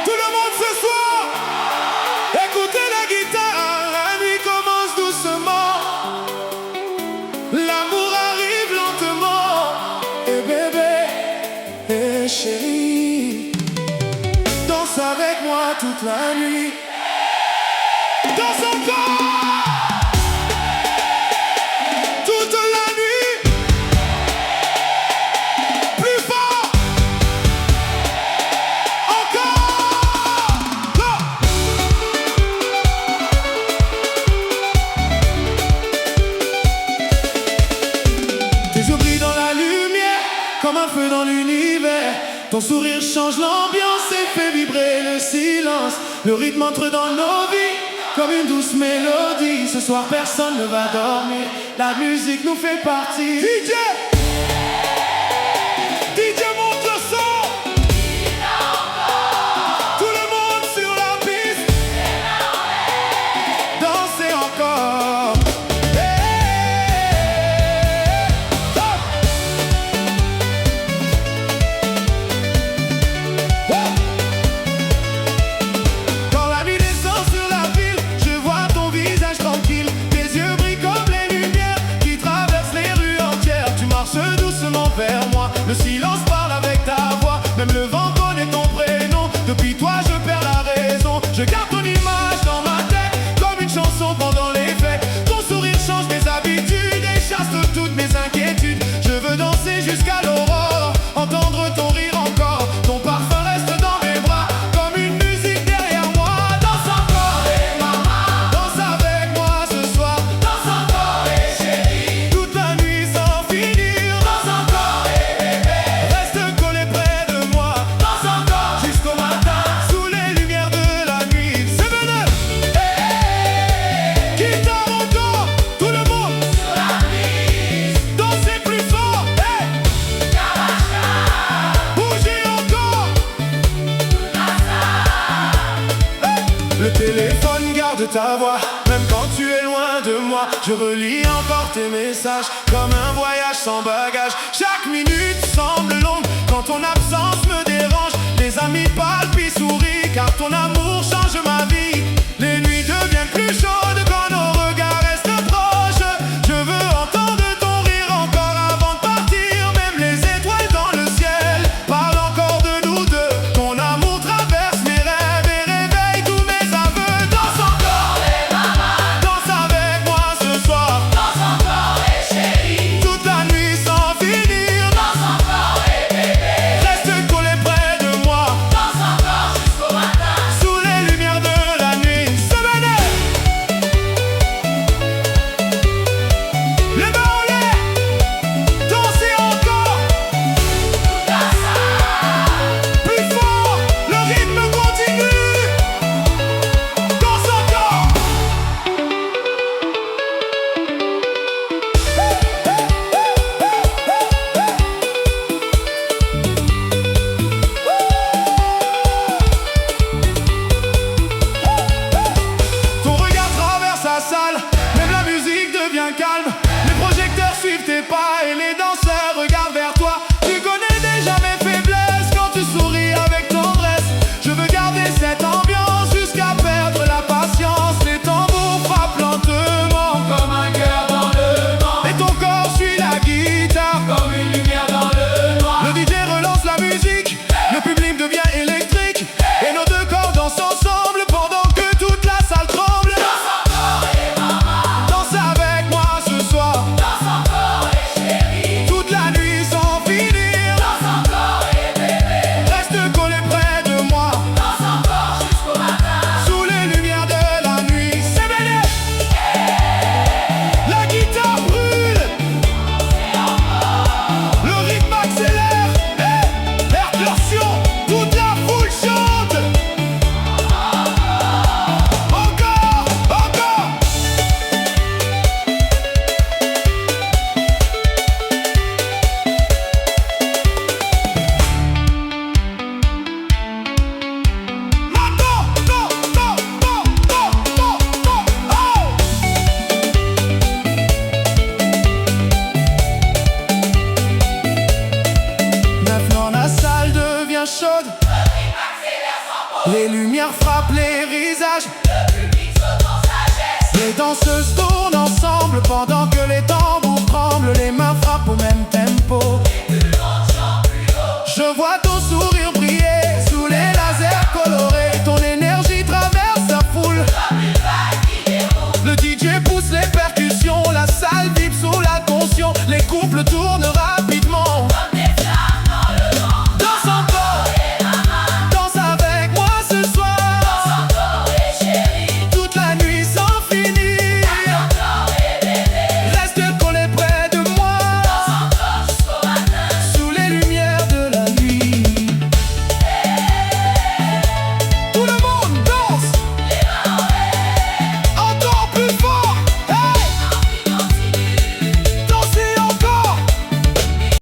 Tout le monde ce soir, écoutez la guitare, la nuit commence doucement. L'amour arrive lentement. Et bébé, et chérie, danse avec moi toute la nuit. Danse encore toute la nuit. Plus fort. Encore. Go. Tes yeux brillent dans la lumière comme un feu dans l'univers. Ton sourire change l'ambiance et fait vibrer le silence. Le rythme entre dans nos vies comme une douce mélodie. Ce soir personne ne va dormir, la musique nous fait partie. DJ monte le son. Tout le monde sur la piste. Dansez encore. Quand la nuit descend sur la ville, je vois ton visage tranquille. Tes yeux brillent comme les lumières qui traversent les rues entières. Tu marches doucement vers moi, le silence parle avec ta voix. Même le vent connaît ton prénom. Depuis toi je perds la raison. Je garde ton image dans ma tête comme une chanson pendant les fêtes. Ton sourire change mes habitudes et chasse toutes mes inquiétudes. Je veux danser jusqu'à l'aurore, entendre ton rire encore. Ton parfum reste dans mes bras comme une musique derrière moi. Danse encore et maman, danse avec moi ce soir. Danse encore et chérie, toute la nuit sans finir. Danse encore et bébé, reste collé près de moi. Danse encore jusqu'au matin, sous les lumières de la nuit. C'est venu. Guitare encore, tout le monde sur la piste. Dansez plus fort. Bougez encore. Le téléphone garde ta voix, même quand tu es loin de moi. Je relis encore tes messages comme un voyage sans bagage. Chaque minute semble longue quand ton absence me dérange. Les amis parlent puis sourient car ton amour change ma vie. Les nuits deviennent plus chaudes quand nos regards restent proches. Je veux entendre ton rire encore avant de partir. Même les étoiles dans le ciel parlent encore de nous deux. Ton amour traverse mes rêves et réveille tous mes aveux. Danse encore les mamans, danse avec moi ce soir. Danse encore les chéris, toute la nuit sans finir. Danse encore les bébés, reste collé près de moi. Danse encore jusqu'au matin, sous danseuse tourne ensemble pendant